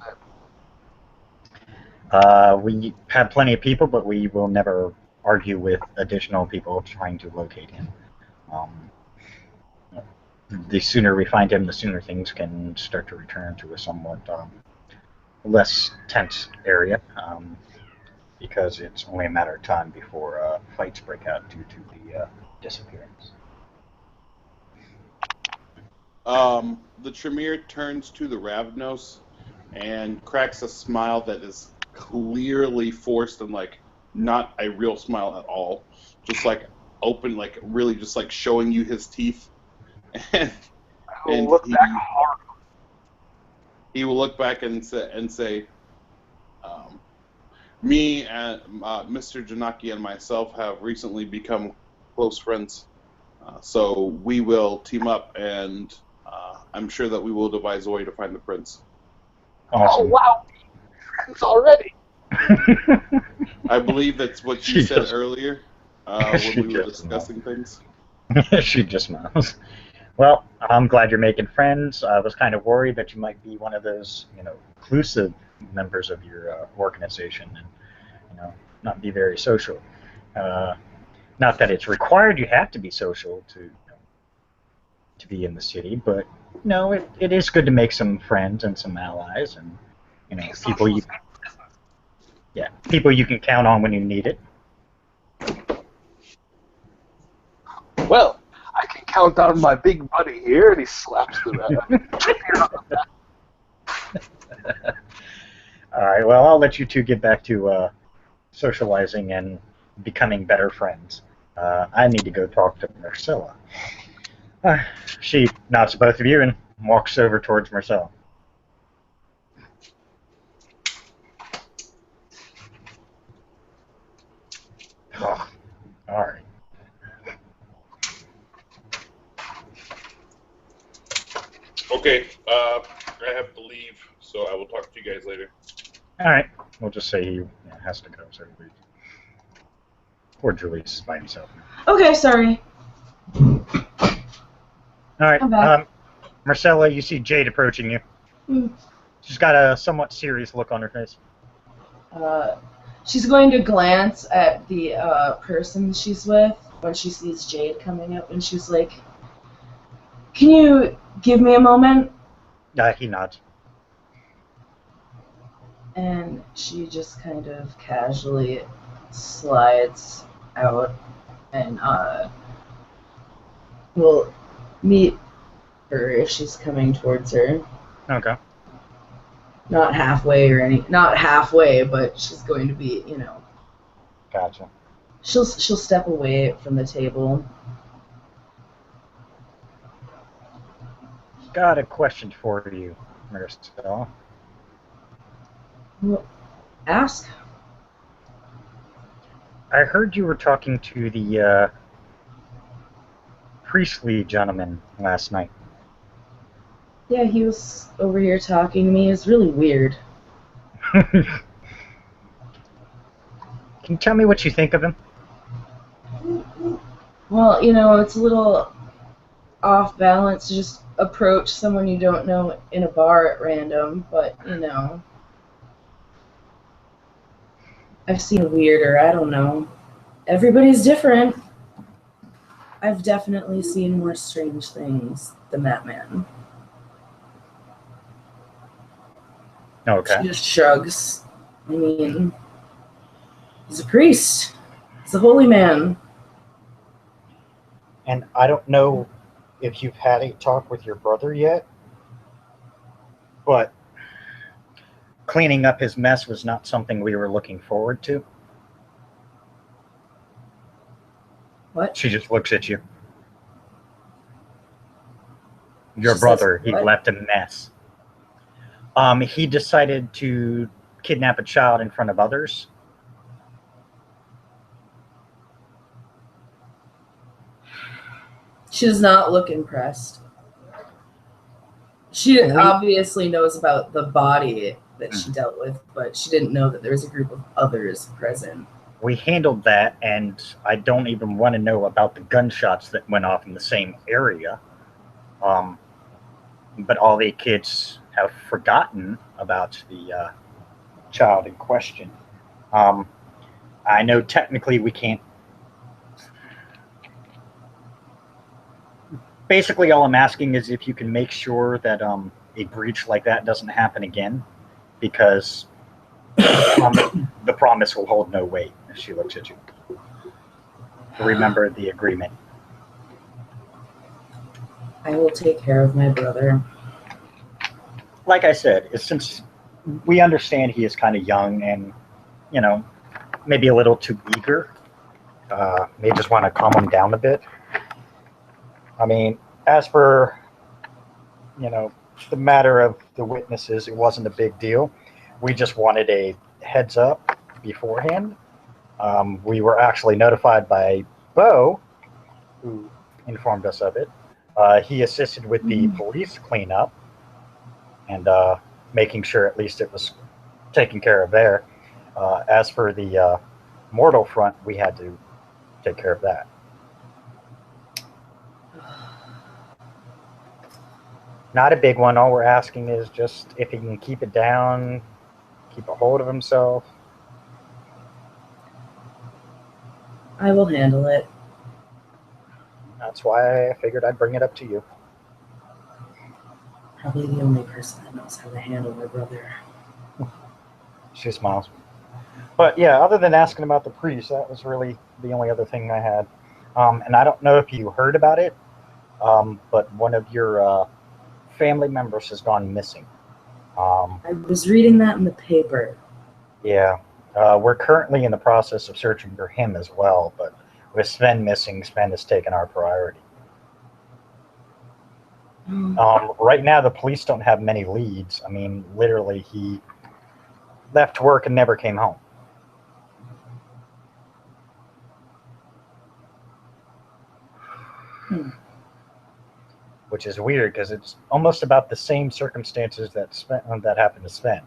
Sven. We have plenty of people, but we will never argue with additional people trying to locate him. The sooner we find him, the sooner things can start to return to a somewhat less tense area, because it's only a matter of time before fights break out due to the disappearance. The Tremere turns to the Ravnos and cracks a smile that is clearly forced and like not a real smile at all. Just like open, like really just like showing you his teeth. And, I'll look back hard. he will look back and say me and Mr. Janaki and myself have recently become close friends. So we will team up, and I'm sure that we will devise a way to find the prince. Awesome. Oh, wow. Friends already. I believe that's what She you said just- earlier she when we were just discussing things. She just smiles. Well, I'm glad you're making friends. I was kind of worried that you might be one of those, inclusive members of your organization and, not be very social. Not that it's required you have to be social to be in the city, but no, it is good to make some friends and some allies, and people people you can count on when you need it. Well, I can count on my big buddy here, and he slaps the Tremere on the back. All right, well, I'll let you two get back to socializing and becoming better friends. I need to go talk to Myrcella. She nods to both of you and walks over towards Myrcella. Oh, all right. Okay, I have to leave, so I will talk to you guys later. All right. We'll just say he has to go, so he leaves. Poor Julius by himself. Okay, sorry. All right. I'm back. Myrcella, you see Jade approaching you. Hmm. She's got a somewhat serious look on her face. She's going to glance at the person she's with when she sees Jade coming up, and she's like, "Can you give me a moment?" He nods. And she just kind of casually slides out and will meet her if she's coming towards her. Okay. Not halfway, but she's going to be, Gotcha. she'll step away from the table. Got a question for you, Myrcella. Well, ask. I heard you were talking to the priestly gentleman last night. Yeah, he was over here talking to me. It's really weird. Can you tell me what you think of him? Well, it's a little off balance to just approach someone you don't know in a bar at random, but, I've seen weirder, I don't know. Everybody's different. I've definitely seen more strange things than that man. Okay. She just shrugs. I mean, he's a priest. He's a holy man. And I don't know if you've had a talk with your brother yet, but cleaning up his mess was not something we were looking forward to. What? She just looks at you. Your She brother, says he what? left a mess. He decided to kidnap a child in front of others. She does not look impressed. She obviously knows about the body that she dealt with, but she didn't know that there was a group of others present. We handled that, and I don't even want to know about the gunshots that went off in the same area. But all the kids have forgotten about the child in question. I know technically we can't. Basically, all I'm asking is if you can make sure that a breach like that doesn't happen again. because the promise will hold no weight. She looks at you. Remember the agreement. I will take care of my brother. Like I said, since we understand he is kind of young and, maybe a little too eager, may just want to calm him down a bit. I mean, as for, the matter of the witnesses, it wasn't a big deal. We just wanted a heads up beforehand. We were actually notified by Bo, who informed us of it. He assisted with the police cleanup and making sure at least it was taken care of there. As for the mortal front, we had to take care of that. Not a big one. All we're asking is just if he can keep it down, keep a hold of himself. I will handle it. That's why I figured I'd bring it up to you. Probably the only person that knows how to handle my brother. She smiles. But yeah, other than asking about the priest, that was really the only other thing I had. And I don't know if you heard about it, but one of your family members has gone missing. I was reading that in the paper. Yeah. We're currently in the process of searching for him as well, but with Sven missing, Sven has taken our priority. Right now, the police don't have many leads. I mean, literally, he left work and never came home. Which is weird because it's almost about the same circumstances that happened to Sven.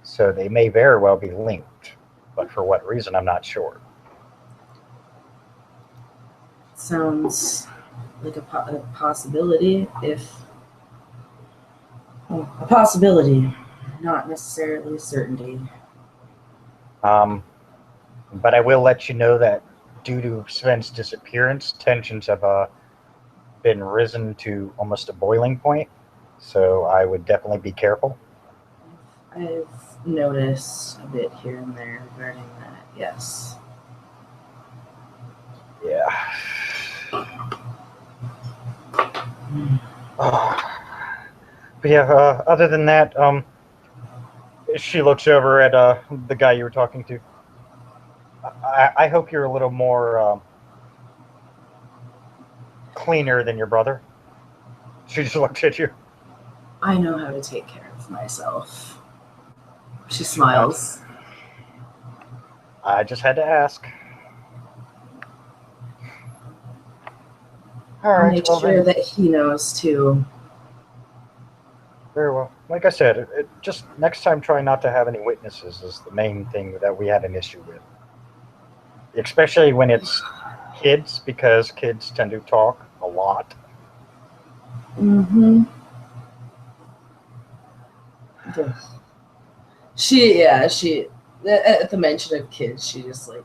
So they may very well be linked, but for what reason, I'm not sure. Sounds like a possibility, a possibility, not necessarily certainty. But I will let you know that due to Sven's disappearance, tensions have been risen to almost a boiling point. So I would definitely be careful. I've noticed a bit here and there regarding that, yes. Yeah. But yeah, other than that, she looks over at the guy you were talking to. I hope you're a little more cleaner than your brother. She just looks at you. I know how to take care of myself. She smiles. I just had to ask. All right. I'll make sure that he knows too. Very well. Like I said, just next time try not to have any witnesses is the main thing that we had an issue with. Especially when it's kids, because kids tend to talk a lot. Mm-hmm. She, at the mention of kids, she just like,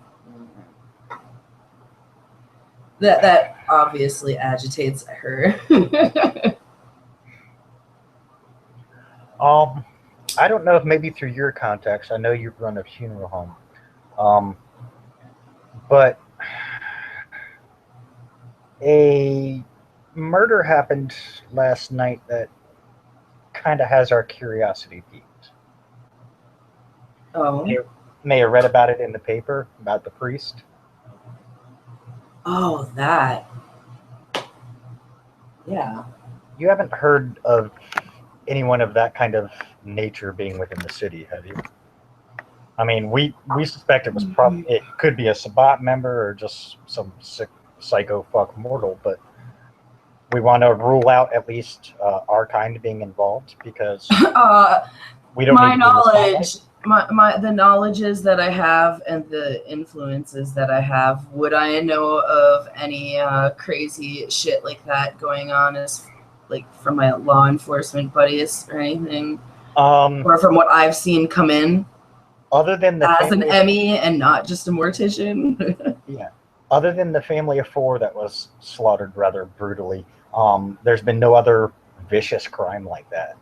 that obviously agitates her. I don't know if maybe through your contacts, I know you run a funeral home, but a murder happened last night that kind of has our curiosity piqued. Oh. You may have read about it in the paper, about the priest. Oh, that. Yeah. You haven't heard of anyone of that kind of nature being within the city, have you? I mean, we suspect it was it could be a Sabbat member or just some sick psycho fuck mortal, but we want to rule out at least our kind being involved because we don't. My knowledge, the knowledges that I have and the influences that I have, would I know of any crazy shit like that going on as like from my law enforcement buddies or anything, or from what I've seen come in? Other than the as an Emmy and not just a mortician. Yeah. Other than the family of 4 that was slaughtered rather brutally, there's been no other vicious crime like that.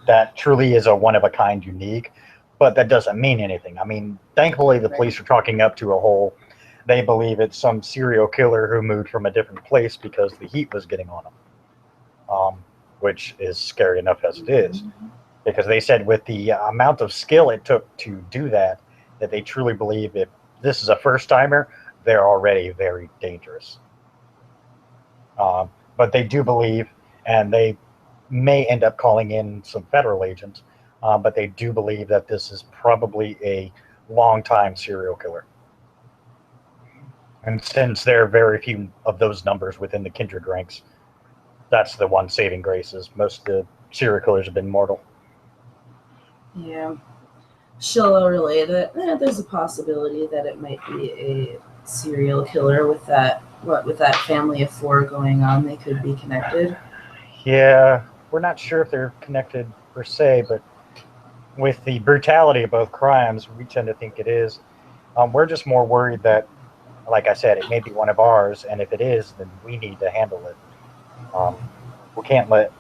that truly is a one-of-a-kind unique, but that doesn't mean anything. I mean, thankfully, the police are chalking up to a whole. They believe it's some serial killer who moved from a different place because the heat was getting on him, which is scary enough as it is. Because they said with the amount of skill it took to do that, that they truly believe if this is a first-timer, they're already very dangerous. But they do believe, and they may end up calling in some federal agents, but they do believe that this is probably a long-time serial killer. And since there are very few of those numbers within the kindred ranks, that's the one saving grace, is most of the serial killers have been mortal. Yeah. She'll relay that there's a possibility that it might be a serial killer with that family of 4 going on. They could be connected. Yeah, we're not sure if they're connected per se, but with the brutality of both crimes, we tend to think it is. We're just more worried that, like I said, it may be one of ours, and if it is, then we need to handle it. We can't let,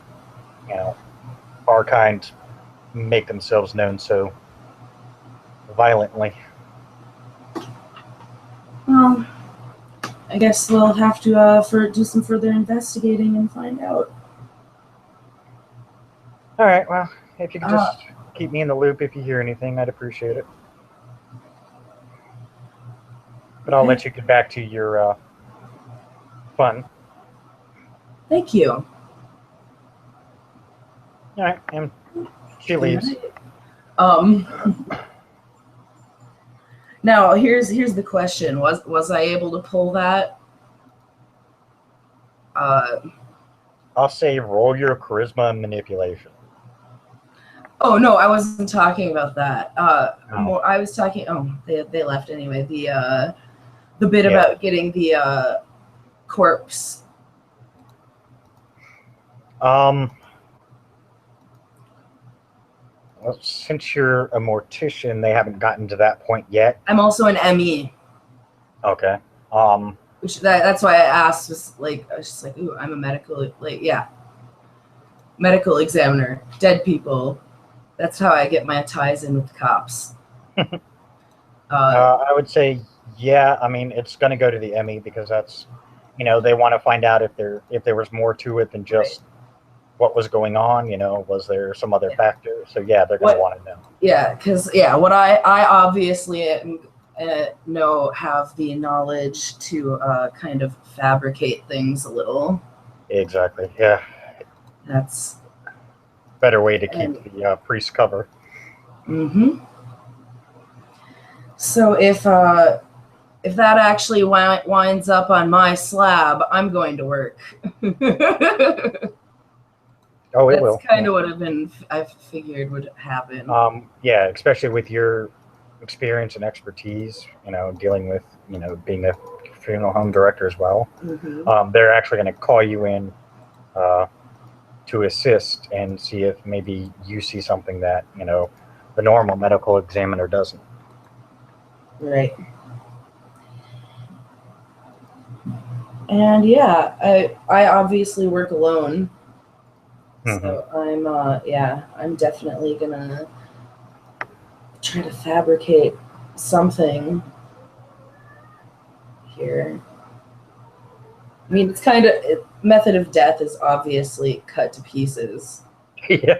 our kind make themselves known so violently. Well, I guess we'll have to do some further investigating and find out. All right, well, if you could just keep me in the loop if you hear anything, I'd appreciate it. But I'll let you get back to your fun. Thank you. All right, and she leaves. Now here's the question: Was I able to pull that? I'll say roll your charisma and manipulation. Oh no, I wasn't talking about that. I was talking. Oh, they left anyway. The bit about getting the corpse. Well, since you're a mortician, they haven't gotten to that point yet. I'm also an ME. Okay. That's why I asked. I was just like, ooh, I'm a medical examiner. Dead people. That's how I get my ties in with the cops. I would say, yeah. I mean, it's going to go to the ME because that's, they want to find out if there was more to it than just what was going on. Was there some other factor? So yeah, they're going to want to know. Yeah, because what I obviously have the knowledge to kind of fabricate things a little. Exactly. Yeah. That's better way to keep the priest cover. Mm-hmm. So if that actually winds up on my slab, I'm going to work. Oh, it will. That's kind of what I've figured would happen. Yeah, especially with your experience and expertise, dealing with, being a funeral home director as well. Mm-hmm. They're actually going to call you in to assist and see if maybe you see something that, the normal medical examiner doesn't. Right. And yeah, I obviously work alone. Mm-hmm. So I'm definitely gonna try to fabricate something here. I mean, it's kind of method of death is obviously cut to pieces. Yeah.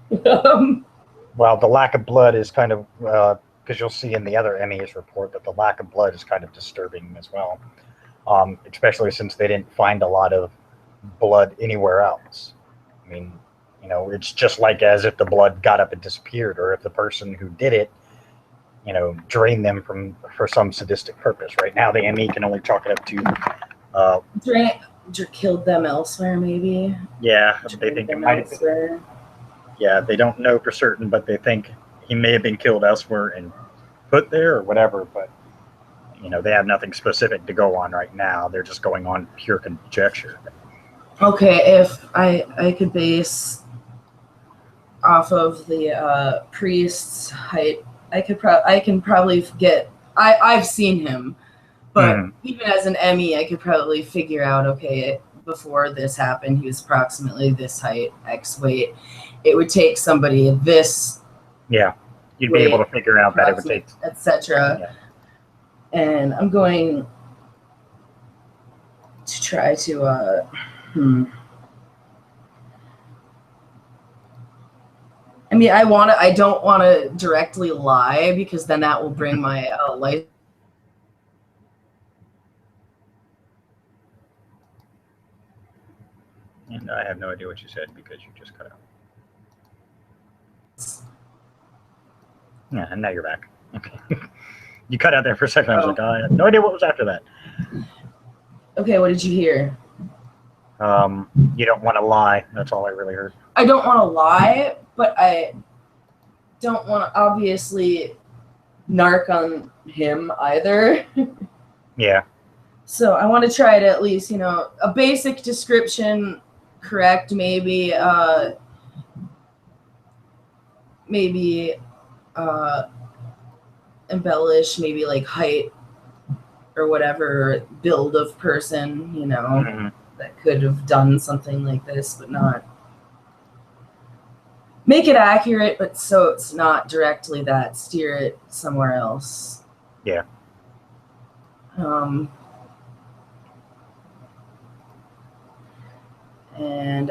Well, the lack of blood is kind of because you'll see in the other ME's report that the lack of blood is kind of disturbing as well, especially since they didn't find a lot of blood anywhere else. I mean, it's just like as if the blood got up and disappeared, or if the person who did it, drained them for some sadistic purpose. Right now, the ME can only chalk it up to killed them elsewhere, maybe. Yeah, they think it might have been. Yeah, they don't know for certain, but they think he may have been killed elsewhere and put there or whatever. But they have nothing specific to go on right now. They're just going on pure conjecture. Okay, if I could base off of the priest's height, I can probably get. I've seen him, but even as an ME, I could probably figure out. Okay, before this happened, he was approximately this height, X weight. It would take somebody this Yeah. You'd be weight, able to figure out that it would take. etc. Yeah. And I'm going to try to. I mean, I don't want to directly lie because then that will bring my life. And I have no idea what you said because you just cut out. Yeah, and now you're back. Okay. You cut out there for a second. I was like, I have no idea what was after that. Okay, what did you hear? You don't want to lie. That's all I really heard. I don't want to lie, but I don't want to obviously narc on him either. Yeah. So I want to try to at least, a basic description, correct, maybe embellish, maybe like height or whatever, build of person, Mm-hmm. that could have done something like this, but not make it accurate, but so it's not directly that, steer it somewhere else. Yeah. And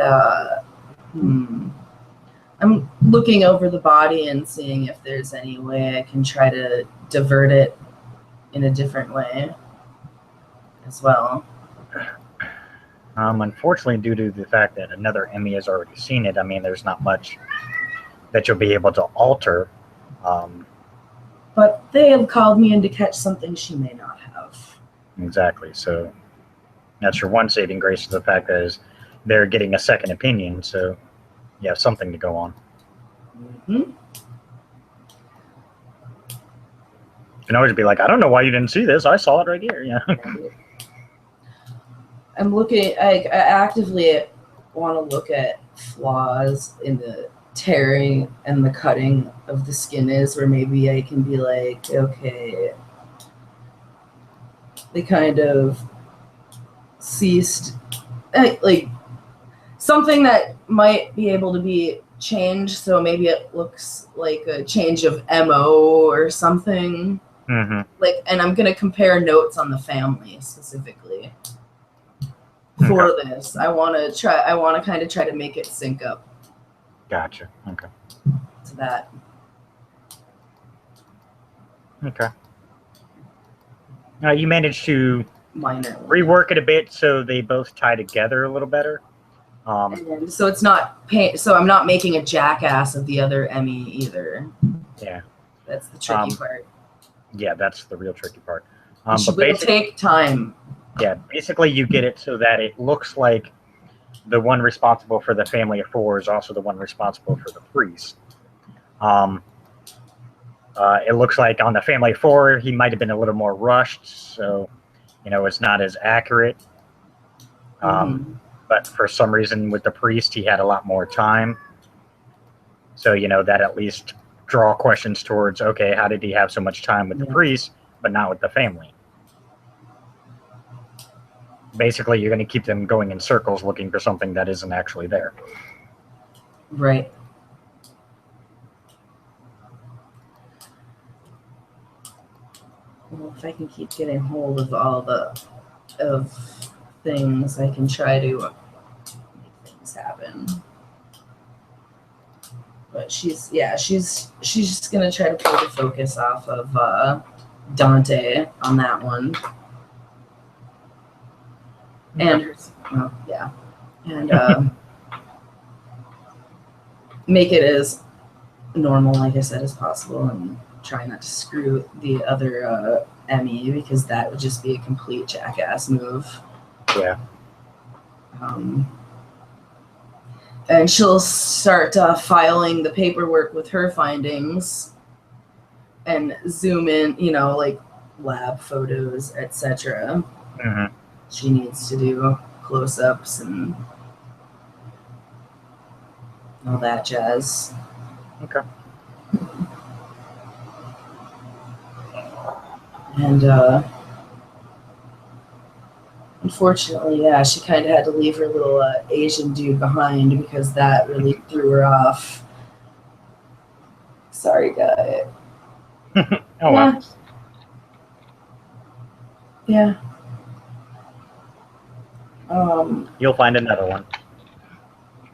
I'm looking over the body and seeing if there's any way I can try to divert it in a different way as well. Unfortunately, due to the fact that another Emmy has already seen it, I mean, there's not much that you'll be able to alter. But they have called me in to catch something she may not have. Exactly. So that's your one saving grace, of the fact that is they're getting a second opinion. So you have something to go on. Mm-hmm. You can always be like, I don't know why you didn't see this. I saw it right here. Yeah. I'm looking. I actively want to look at flaws in the tearing and the cutting of the skin is, where maybe I can be like, okay, they kind of ceased, like something that might be able to be changed. So maybe it looks like a change of MO or something. Mm-hmm. Like, and I'm gonna compare notes on the family specifically. For this, I want to kind of try to make it sync up. Gotcha. Okay. To that. Okay. You managed to Minor. rework it a bit so they both tie together a little better. And so it's not so I'm not making a jackass of the other Emmy either. Yeah. That's the tricky part. Yeah, that's the real tricky part. But it'll take time. Yeah, basically you get it so that it looks like the one responsible for the family of four is also the one responsible for the priest. It looks like on the family of four, he might have been a little more rushed, so, it's not as accurate. But for some reason with the priest, he had a lot more time. So, that at least draw questions towards, okay, how did he have so much time with the priest, but not with the family? Basically, you're going to keep them going in circles looking for something that isn't actually there. Right. Well, if I can keep getting hold of all of things, I can try to make things happen. But she's just going to try to pull the focus off of Dante on that one. And make it as normal, like I said, as possible, and try not to screw the other Emmy, because that would just be a complete jackass move. Yeah. And she'll start filing the paperwork with her findings and zoom in, like lab photos, etc. Mm-hmm. She needs to do close-ups and all that jazz. Okay. And Unfortunately, yeah, she kind of had to leave her little Asian dude behind because that really threw her off. Sorry, guy. Oh, well. Yeah. You'll find another one.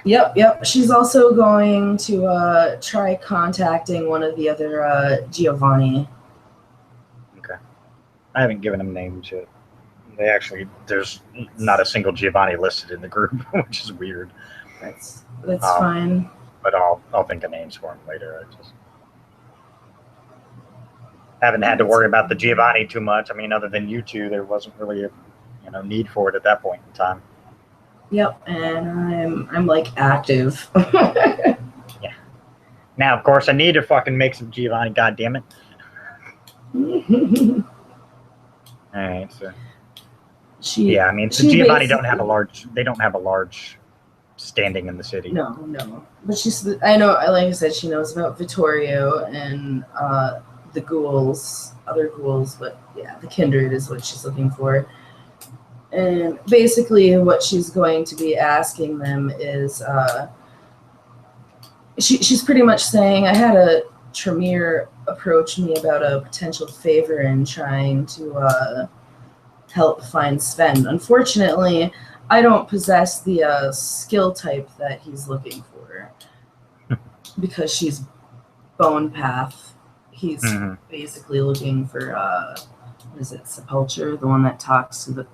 Yep. She's also going to try contacting one of the other Giovanni. Okay. I haven't given them names yet. There's not a single Giovanni listed in the group, which is weird. That's fine. But I'll think of names for them later. I just haven't had to worry about the Giovanni too much. I mean, other than you two, there wasn't really a need for it at that point in time. Yep, and I'm like active. Yeah. Now, of course, I need to fucking make some Giovanni. God damn it! All right, so I mean, so Giovanni don't have a large standing in the city. No, but I know, like I said, she knows about Vittorio and the ghouls, other ghouls, but yeah, the kindred is what she's looking for. And basically, what she's going to be asking them is, she's pretty much saying, I had a Tremere approach me about a potential favor in trying to help find Sven. Unfortunately, I don't possess the skill type that he's looking for because she's bone path. He's basically looking for what is it, Sepulture, the one that talks to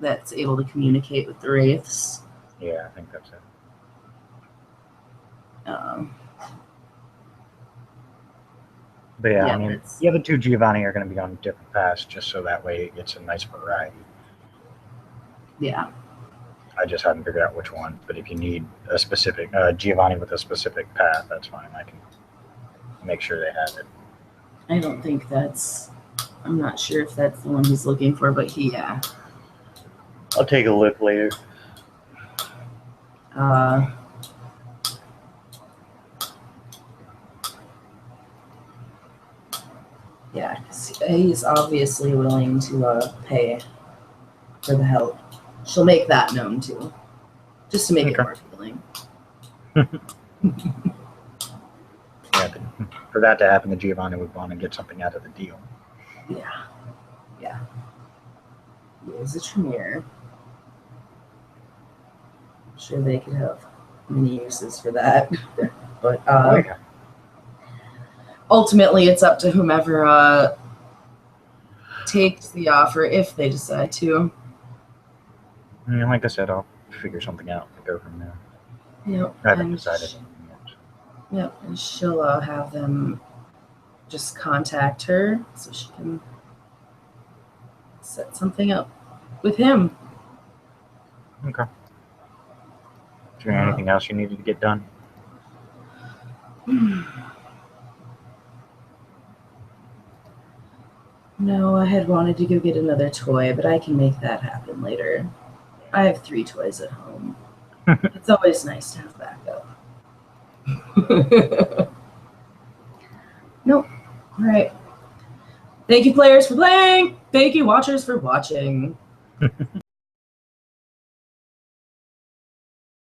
that's able to communicate with the wraiths. Yeah, I think that's it. But yeah, I mean, the other two Giovanni are going to be on different paths, just so that way it gets a nice variety. Yeah. I just haven't figured out which one. But if you need a specific Giovanni with a specific path, that's fine. I can make sure they have it. I don't think I'm not sure if that's the one he's looking for, but yeah. I'll take a look later. Yeah, he's obviously willing to pay for the help. She'll make that known too, just to make it more appealing. Yeah, for that to happen, the Giovanni would want to get something out of the deal. Yeah. He is a Tremere. I'm sure they could have many uses for that, but ultimately, it's up to whomever takes the offer if they decide to. Yeah, like I said, I'll figure something out and go from there. Yep. I haven't decided. Yep, and she'll have them just contact her so she can set something up with him. Okay. Is there anything else you needed to get done? No, I had wanted to go get another toy, but I can make that happen later. I have 3 toys at home. It's always nice to have backup. Nope. All right. Thank you, players, for playing. Thank you, watchers, for watching.